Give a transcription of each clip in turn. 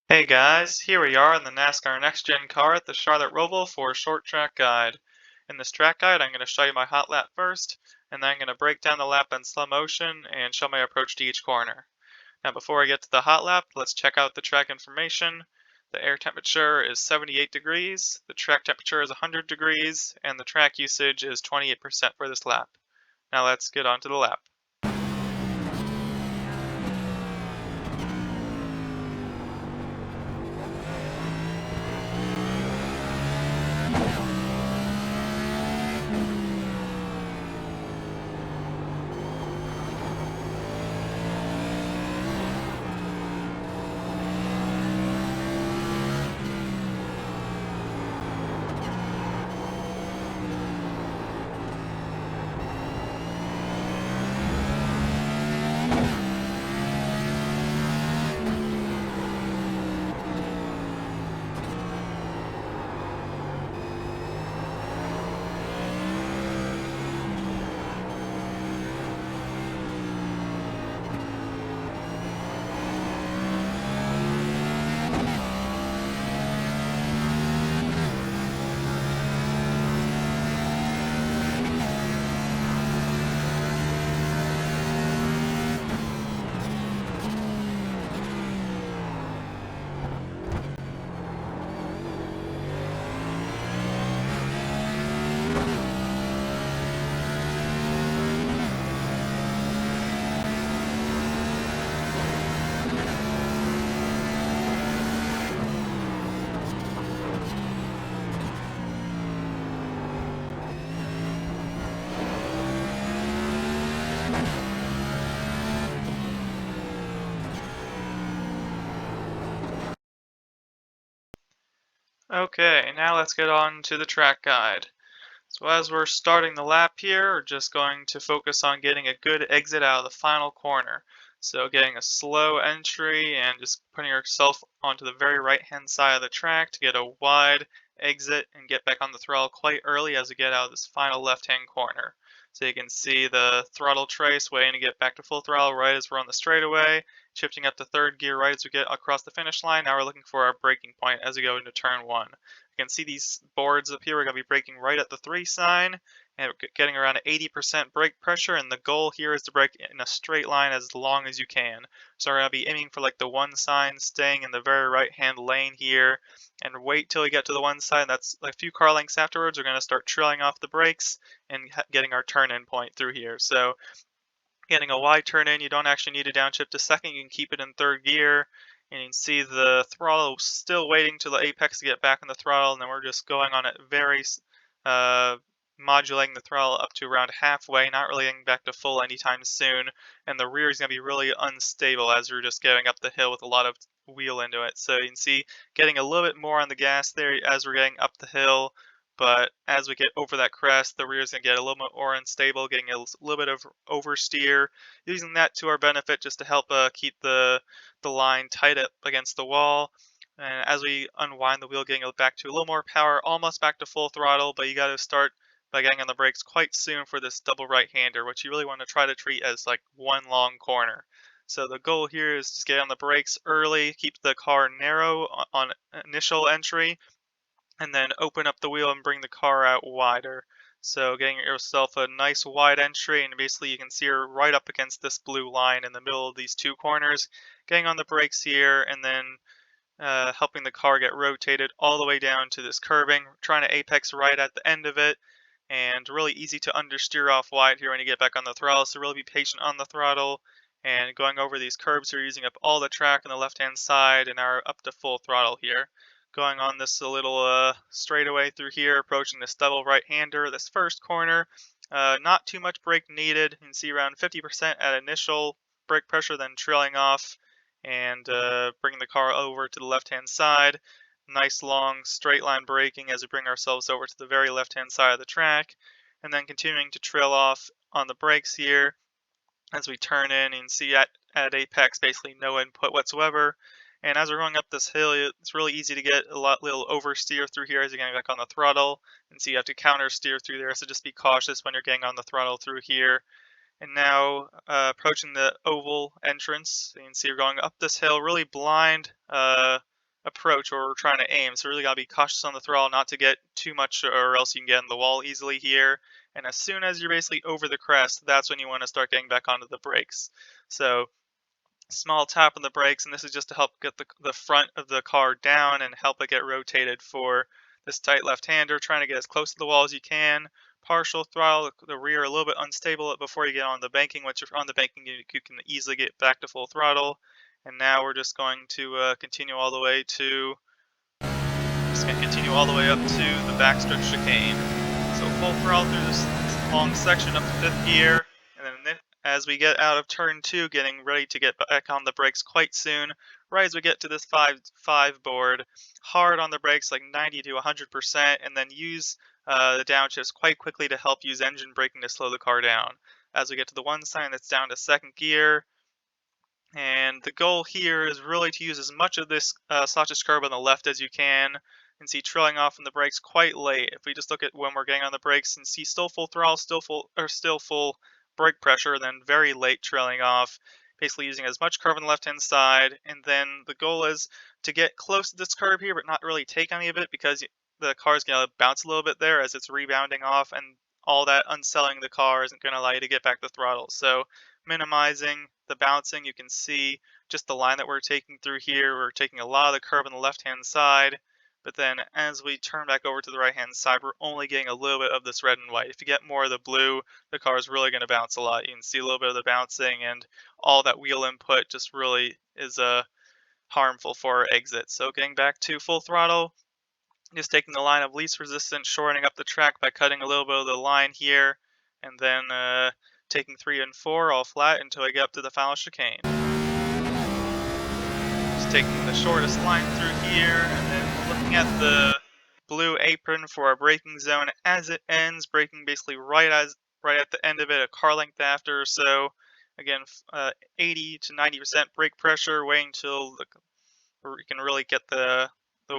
Hey guys, here we are in the NASCAR Next Gen car at the Charlotte Roval for a short track guide. In this track guide, I'm going to show you my hot lap first, and then I'm going to break down the lap in slow motion and show my approach to each corner. Now before I get to the hot lap, let's check out the track information. The air temperature is 78 degrees, the track temperature is 100 degrees, and the track usage is 28% for this lap. Now let's get on to the lap. Okay, now let's get on to the track guide. So as we're starting the lap here, we're just going to focus on getting a good exit out of the final corner. So getting a slow entry and just putting yourself onto the very right-hand side of the track to get a wide exit and get back on the throttle quite early as we get out of this final left-hand corner. So you can see the throttle trace waiting to get back to full throttle right as we're on the straightaway, shifting up to third gear right as we get across the finish line. Now we're looking for our braking point as we go into turn one. You can see these boards up here. We're going to be braking right at the 3 sign and we're getting around 80% brake pressure, and the goal here is to brake in a straight line as long as you can. So we're going to be aiming for like the 1 sign, staying in the very right hand lane here, and wait till we get to the 1 sign. That's a few car lengths afterwards. We're going to start trailing off the brakes and getting our turn in point through here. So getting a wide turn in, you don't actually need to downshift to second. You can keep it in third gear. And you can see the throttle still waiting to the apex to get back on the throttle. And then we're just going on it very uh, modulating the throttle up to around halfway, not really getting back to full anytime soon. And the rear is going to be really unstable as we're just getting up the hill with a lot of wheel into it. So you can see getting a little bit more on the gas there as we're getting up the hill. But as we get over that crest, the rear is going to get a little bit more unstable, getting a little bit of oversteer, using that to our benefit just to help keep the line tight up against the wall. And as we unwind the wheel, getting it back to a little more power, almost back to full throttle, but you got to start by getting on the brakes quite soon for this double right-hander, which you really want to try to treat as like one long corner. So the goal here is just get on the brakes early, keep the car narrow on initial entry, and then open up the wheel and bring the car out wider. So getting yourself a nice wide entry, and basically you can see her right up against this blue line in the middle of these two corners. Getting on the brakes here, and then helping the car get rotated all the way down to this curbing, trying to apex right at the end of it, and really easy to understeer off wide here when you get back on the throttle, so really be patient on the throttle. And going over these curbs, we're using up all the track on the left-hand side and are up to full throttle here. Going on this little straightaway through here, approaching this double right-hander, this first corner. Not too much brake needed. You can see around 50% at initial brake pressure, then trailing off and bringing the car over to the left-hand side. Nice long straight line braking as we bring ourselves over to the very left-hand side of the track, and then continuing to trail off on the brakes here as we turn in and see at apex basically no input whatsoever. And as we're going up this hill, it's really easy to get a little oversteer through here as you're getting back on the throttle, and so you have to counter steer through there. So just be cautious when you're getting on the throttle through here. And now approaching the oval entrance, you can see we're going up this hill really blind. approach or we're trying to aim. So really gotta be cautious on the throttle, not to get too much, or else you can get in the wall easily here. And as soon as you're basically over the crest, that's when you want to start getting back onto the brakes. So small tap on the brakes, and this is just to help get the front of the car down and help it get rotated for this tight left-hander, trying to get as close to the wall as you can. Partial throttle, the rear a little bit unstable before you get on the banking. Once you're on the banking, you can easily get back to full throttle. And now we're just going to continue all the way to, just going to continue all the way up to the backstretch chicane. So full throttle through this long section up to fifth gear, and then as we get out of turn 2, getting ready to get back on the brakes quite soon. Right as we get to this 5 board, hard on the brakes, like 90 to 100%, and then use the downshifts quite quickly to help use engine braking to slow the car down. As we get to the one sign that's down to second gear, and the goal here is really to use as much of this Slotch's curb on the left as you can, and see trailing off on the brakes quite late. If we just look at when we're getting on the brakes and see still full throttle, still full brake pressure, then very late trailing off, basically using as much curb on the left-hand side. And then the goal is to get close to this curb here, but not really take any of it, because the car is going to bounce a little bit there as it's rebounding off, and all that unselling the car isn't going to allow you to get back the throttle. So minimizing the bouncing, you can see just the line that we're taking through here. We're taking a lot of the curb on the left-hand side, but then as we turn back over to the right-hand side, we're only getting a little bit of this red and white. If you get more of the blue, the car is really going to bounce a lot. You can see a little bit of the bouncing, and all that wheel input just really is harmful for our exit. So getting back to full throttle, just taking the line of least resistance, shortening up the track by cutting a little bit of the line here, and then taking 3 and 4 all flat until I get up to the final chicane. Just taking the shortest line through here, and then looking at the blue apron for our braking zone as it ends, braking basically right at the end of it, a car length after or so. Again, 80 to 90% brake pressure, waiting until where you can really get the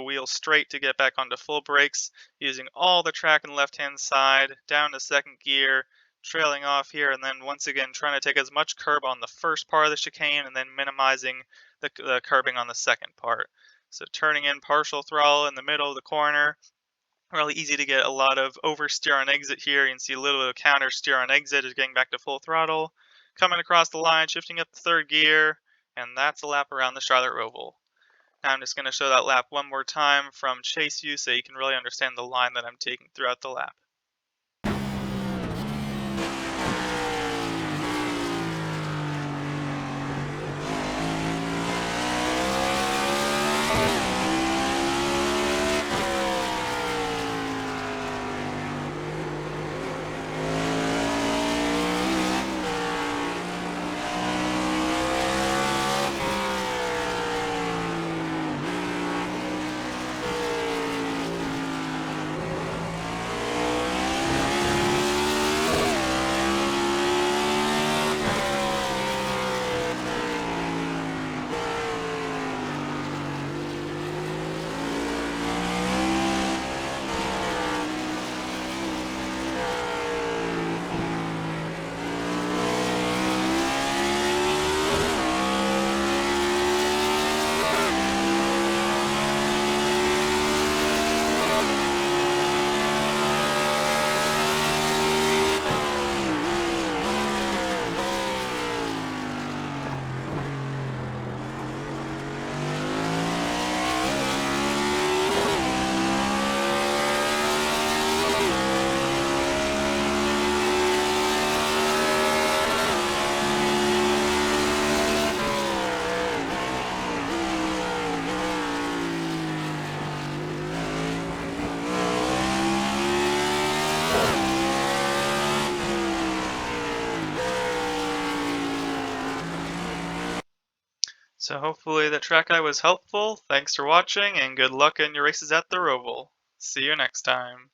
wheel straight to get back onto full brakes, using all the track on the left-hand side, down to second gear, trailing off here, and then once again trying to take as much curb on the first part of the chicane, and then minimizing the curbing on the second part. So turning in partial throttle in the middle of the corner, really easy to get a lot of oversteer on exit here. You can see a little bit of counter steer on exit is getting back to full throttle. Coming across the line, shifting up the third gear, and that's a lap around the Charlotte Roval. Now I'm just going to show that lap one more time from chase view so you can really understand the line that I'm taking throughout the lap. So hopefully the track guide was helpful. Thanks for watching, and good luck in your races at the Roval. See you next time.